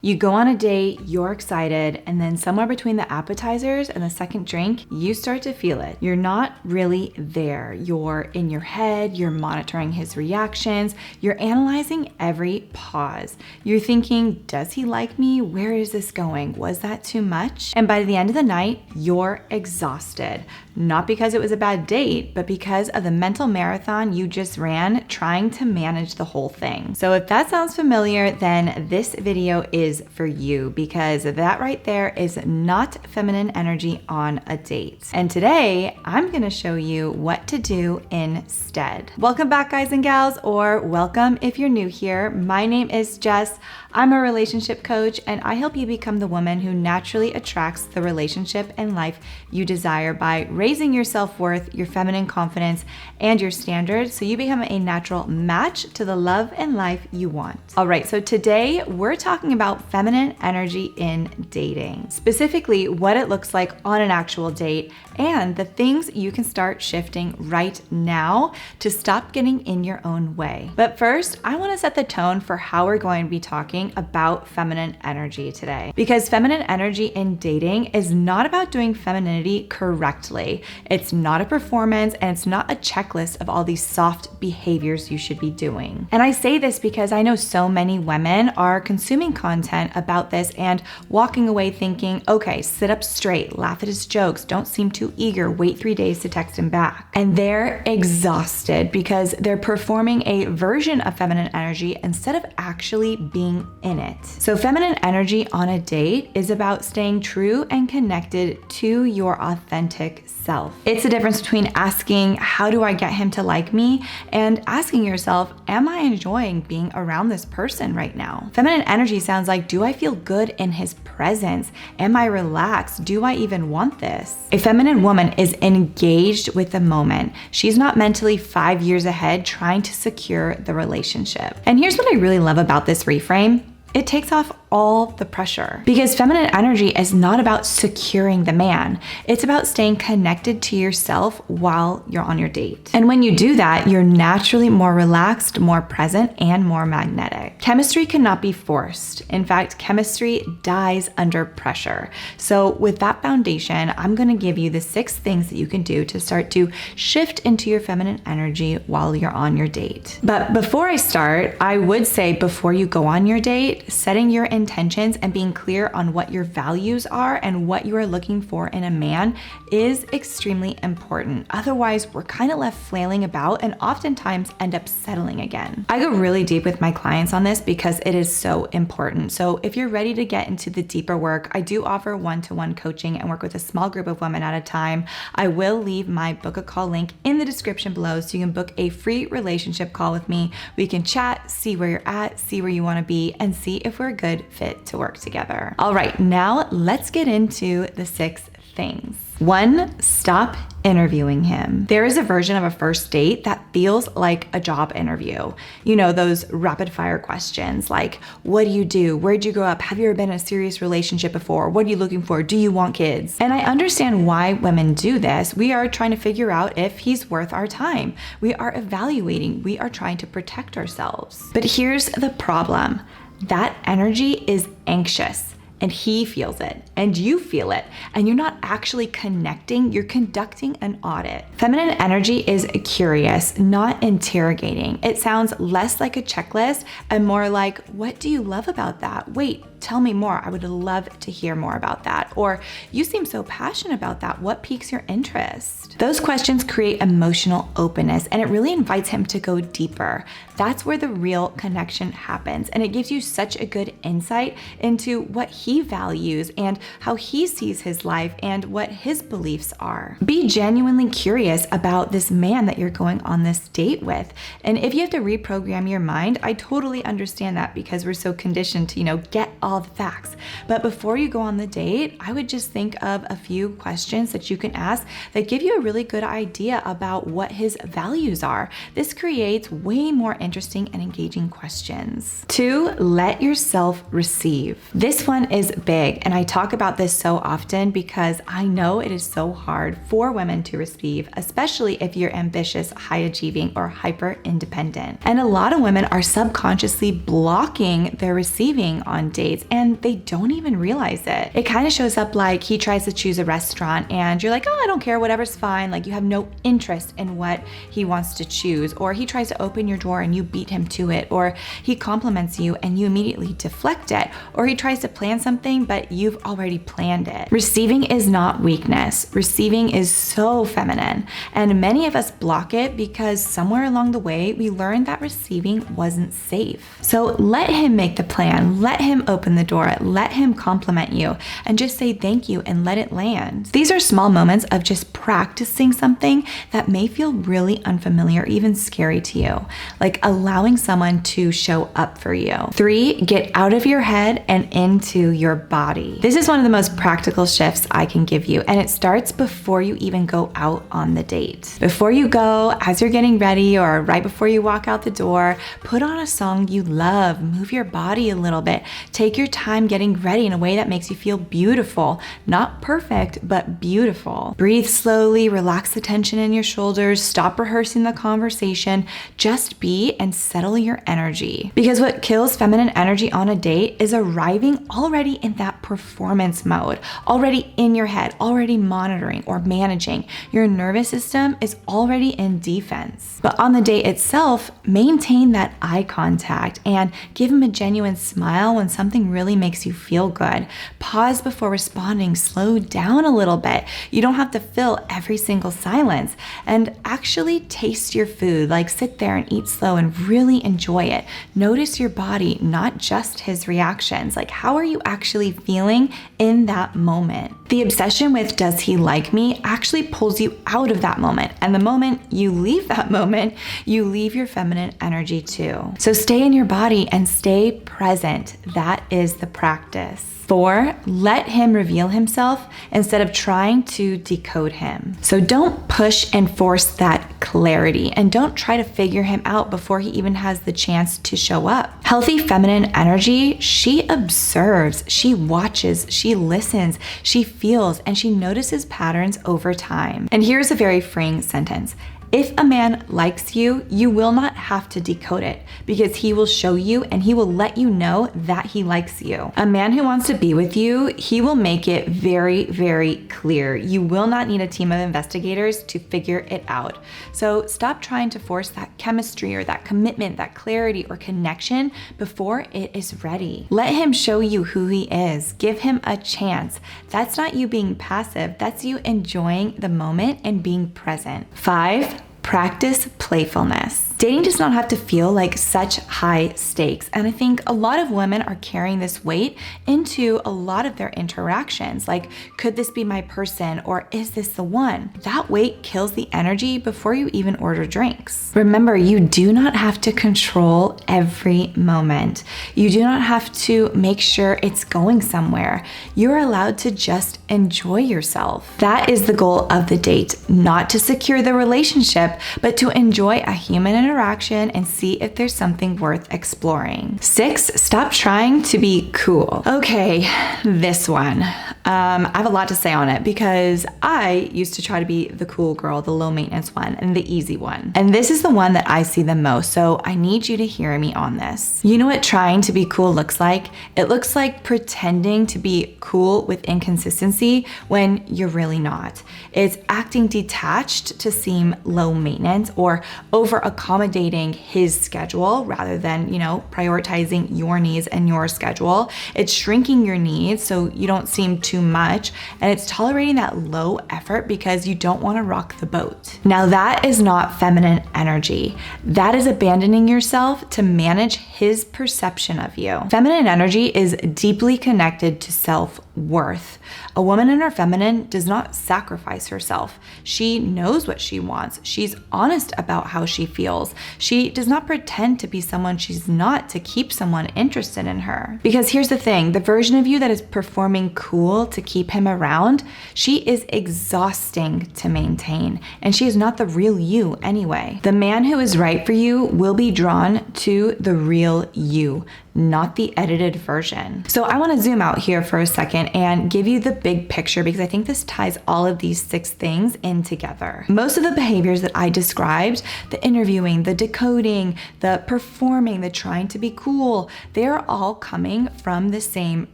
You go on a date, you're excited, and then somewhere between the appetizers and the second drink, you start to feel it. You're not really there. You're in your head, you're monitoring his reactions, you're analyzing every pause. You're thinking, does he like me? Where is this going? Was that too much? And by the end of the night, you're exhausted. Not because it was a bad date, but because of the mental marathon you just ran trying to manage the whole thing. So if that sounds familiar, then this video is for you, because that right there is not feminine energy on a date. And today I'm gonna show you what to do instead. Welcome back, guys and gals, or welcome if you're new here. My name is Jess. I'm a relationship coach, and I help you become the woman who naturally attracts the relationship and life you desire by raising your self-worth, your feminine confidence, and your standards so you become a natural match to the love and life you want. All right, so today we're talking about feminine energy in dating, specifically what it looks like on an actual date and the things you can start shifting right now to stop getting in your own way. But first, I want to set the tone for how we're going to be talking about feminine energy today, because feminine energy in dating is not about doing femininity correctly. It's not a performance, and it's not a checklist of all these soft behaviors you should be doing. And I say this because I know so many women are consuming content about this and walking away thinking, okay, sit up straight, laugh at his jokes, don't seem too eager, wait 3 days to text him back. And they're exhausted because they're performing a version of feminine energy instead of actually being in it. So feminine energy on a date is about staying true and connected to your authentic self. It's the difference between asking, how do I get him to like me? And asking yourself, am I enjoying being around this person right now? Feminine energy sounds like, do I feel good in his presence? Am I relaxed? Do I even want this? A feminine woman is engaged with the moment. She's not mentally 5 years ahead trying to secure the relationship. And here's what I really love about this reframe. It takes off all the pressure, because feminine energy is not about securing the man. It's about staying connected to yourself while you're on your date. And when you do that, you're naturally more relaxed, more present, and more magnetic. Chemistry cannot be forced. In fact, chemistry dies under pressure. So with that foundation, I'm gonna give you the 6 things that you can do to start to shift into your feminine energy while you're on your date. But before I start, I would say before you go on your date, setting your intentions and being clear on what your values are and what you are looking for in a man is extremely important. Otherwise, we're kind of left flailing about and oftentimes end up settling again. I go really deep with my clients on this because it is so important. So if you're ready to get into the deeper work, I do offer one-to-one coaching and work with a small group of women at a time. I will leave my book a call link in the description below so you can book a free relationship call with me. We can chat, see where you're at, see where you want to be, and see if we're a good fit to work together. All right, now let's get into the 6 things. 1, stop interviewing him. There is a version of a first date that feels like a job interview. You know, those rapid fire questions like, what do you do? Where'd you grow up? Have you ever been in a serious relationship before? What are you looking for? Do you want kids? And I understand why women do this. We are trying to figure out if he's worth our time. We are evaluating. We are trying to protect ourselves. But here's the problem. That energy is anxious, and he feels it, and you feel it, and you're not actually connecting, you're conducting an audit. Feminine energy is curious, not interrogating. It sounds less like a checklist and more like, what do you love about that? Wait, tell me more. I would love to hear more about that. Or, you seem so passionate about that. What piques your interest? Those questions create emotional openness, and it really invites him to go deeper. That's where the real connection happens, and it gives you such a good insight into what he values and how he sees his life and what his beliefs are. Be genuinely curious about this man that you're going on this date with. And if you have to reprogram your mind, I totally understand that, because we're so conditioned to, get all the facts. But before you go on the date, I would just think of a few questions that you can ask that give you a really good idea about what his values are. This creates way more interesting and engaging questions. 2, let yourself receive. This one is big, and I talk about this so often because I know it is so hard for women to receive, especially if you're ambitious, high achieving, or hyper independent. And a lot of women are subconsciously blocking their receiving on dates dates and they don't even realize it. It kind of shows up like he tries to choose a restaurant and you're like, oh, I don't care, whatever's fine. Like you have no interest in what he wants to choose. Or he tries to open your drawer and you beat him to it. Or he compliments you and you immediately deflect it. Or he tries to plan something, but you've already planned it. Receiving is not weakness. Receiving is so feminine. And many of us block it because somewhere along the way, we learned that receiving wasn't safe. So let him make the plan. Let him open the door. Let him compliment you and just say thank you and let it land. These are small moments of just practicing something that may feel really unfamiliar or even scary to you, like allowing someone to show up for you. 3, get out of your head and into your body. This is one of the most practical shifts I can give you, and it starts before you even go out on the date. Before you go, as you're getting ready or right before you walk out the door, put on a song you love, move your body a little bit, take your time getting ready in a way that makes you feel beautiful, not perfect, but beautiful. Breathe slowly, relax the tension in your shoulders, stop rehearsing the conversation, just be and settle your energy. Because what kills feminine energy on a date is arriving already in that performance mode, already in your head, already monitoring or managing. Your nervous system is already in defense. But on the date itself, maintain that eye contact and give him a genuine smile when something really makes you feel good. Pause before responding, slow down a little bit. You don't have to fill every single silence, and actually taste your food. Like sit there and eat slow and really enjoy it. Notice your body, not just his reactions. Like how are you actually feeling in that moment? The obsession with does he like me actually pulls you out of that moment. And the moment you leave that moment, you leave your feminine energy too. So stay in your body and stay present. That is the practice. 4, let him reveal himself instead of trying to decode him. So don't push and force that clarity, and don't try to figure him out before he even has the chance to show up. Healthy feminine energy, she observes, she watches, she listens, she feels, and she notices patterns over time. And here's a very freeing sentence. If a man likes you, you will not have to decode it because he will show you and he will let you know that he likes you. A man who wants to be with you, he will make it very, very clear. You will not need a team of investigators to figure it out. So stop trying to force that chemistry or that commitment, that clarity or connection before it is ready. Let him show you who he is. Give him a chance. That's not you being passive. That's you enjoying the moment and being present. 5, practice playfulness. Dating does not have to feel like such high stakes. And I think a lot of women are carrying this weight into a lot of their interactions. Like, could this be my person? Or is this the one? That weight kills the energy before you even order drinks. Remember, you do not have to control every moment. You do not have to make sure it's going somewhere. You're allowed to just enjoy yourself. That is the goal of the date, not to secure the relationship, but to enjoy a human interaction and see if there's something worth exploring. 6, stop trying to be cool. Okay, this one. I have a lot to say on it because I used to try to be the cool girl, the low maintenance one, and the easy one. And this is the one that I see the most, so I need you to hear me on this. You know what trying to be cool looks like? It looks like pretending to be cool with inconsistency when you're really not. It's acting detached to seem low maintenance or over accommodating his schedule rather than, prioritizing your needs and your schedule. It's shrinking your needs so you don't seem too much, and it's tolerating that low effort because you don't want to rock the boat. Now that is not feminine energy. That is abandoning yourself to manage his perception of you. Feminine energy is deeply connected to self-worth. A woman in her feminine does not sacrifice herself. She knows what she wants. She's honest about how she feels. She does not pretend to be someone she's not to keep someone interested in her. Because here's the thing, the version of you that is performing cool to keep him around, she is exhausting to maintain, and she is not the real you anyway. The man who is right for you will be drawn to the real you, not the edited version. So I want to zoom out here for a second and give you the big picture, because I think this ties all of these 6 things in together. Most of the behaviors that I described, the interviewing, the decoding, the performing, the trying to be cool, they're all coming from the same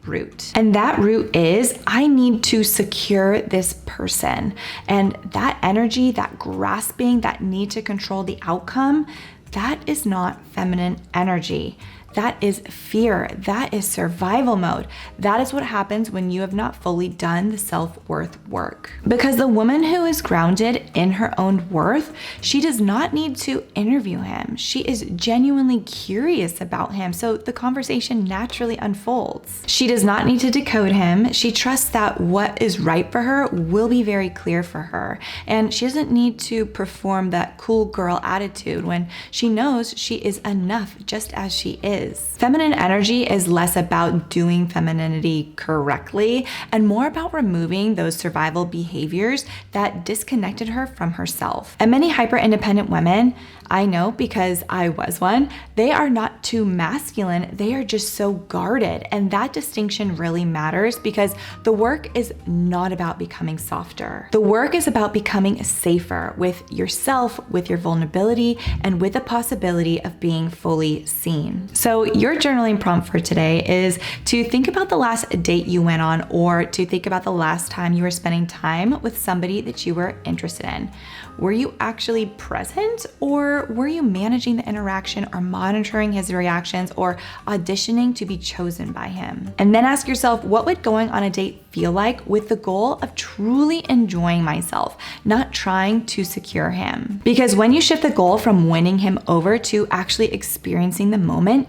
root. And that root is, I need to secure this person. And that energy, that grasping, that need to control the outcome, that is not feminine energy. That is fear. That is survival mode. That is what happens when you have not fully done the self-worth work. Because the woman who is grounded in her own worth, she does not need to interview him. She is genuinely curious about him, so the conversation naturally unfolds. She does not need to decode him. She trusts that what is right for her will be very clear for her. And she doesn't need to perform that cool girl attitude when she knows she is enough just as she is. Feminine energy is less about doing femininity correctly and more about removing those survival behaviors that disconnected her from herself. And many hyper-independent women, I know because I was one, they are not too masculine, they are just so guarded. And that distinction really matters, because the work is not about becoming softer. The work is about becoming safer with yourself, with your vulnerability, and with the possibility of being fully seen. So your journaling prompt for today is to think about the last date you went on, or to think about the last time you were spending time with somebody that you were interested in. Were you actually present, or were you managing the interaction, or monitoring his reactions, or auditioning to be chosen by him? And then ask yourself, what would going on a date feel like with the goal of truly enjoying myself, not trying to secure him? Because when you shift the goal from winning him over to actually experiencing the moment,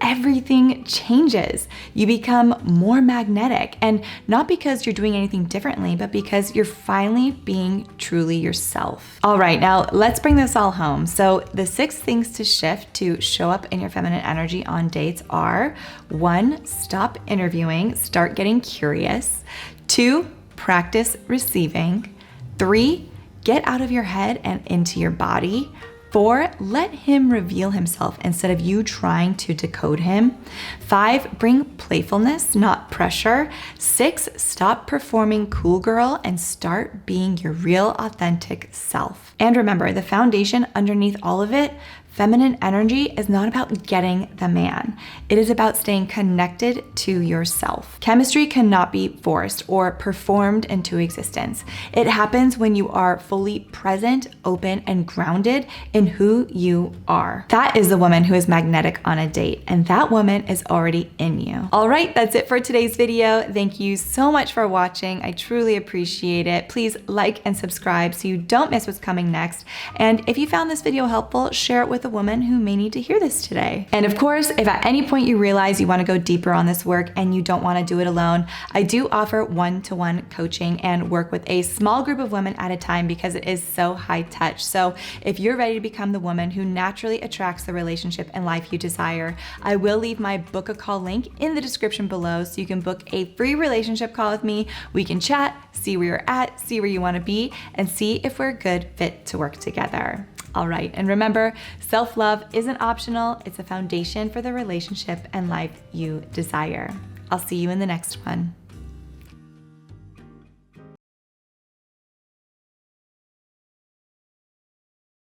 everything changes. You become more magnetic, and not because you're doing anything differently, but because you're finally being truly yourself. All right, now let's bring this all home. So the 6 things to shift to show up in your feminine energy on dates are: 1, stop interviewing, start getting curious. 2, practice receiving. 3, get out of your head and into your body. 4, let him reveal himself instead of you trying to decode him. 5, bring playfulness, not pressure. 6, stop performing cool girl and start being your real, authentic self. And remember, the foundation underneath all of it, feminine energy, is not about getting the man. It is about staying connected to yourself. Chemistry cannot be forced or performed into existence. It happens when you are fully present, open, and grounded in who you are. That is the woman who is magnetic on a date, and that woman is already in you. All right, that's it for today's video. Thank you so much for watching. I truly appreciate it. Please like and subscribe so you don't miss what's coming next. And if you found this video helpful, share it with a woman who may need to hear this today. And of course, if at any point you realize you want to go deeper on this work and you don't want to do it alone, I do offer one-to-one coaching and work with a small group of women at a time, because it is so high touch. So if you're ready to become the woman who naturally attracts the relationship and life you desire, I will leave my book a call link in the description below, so you can book a free relationship call with me. We can chat, see where you're at, see where you want to be, and see if we're a good fit to work together. All right, and remember, self-love isn't optional. It's a foundation for the relationship and life you desire. I'll see you in the next one.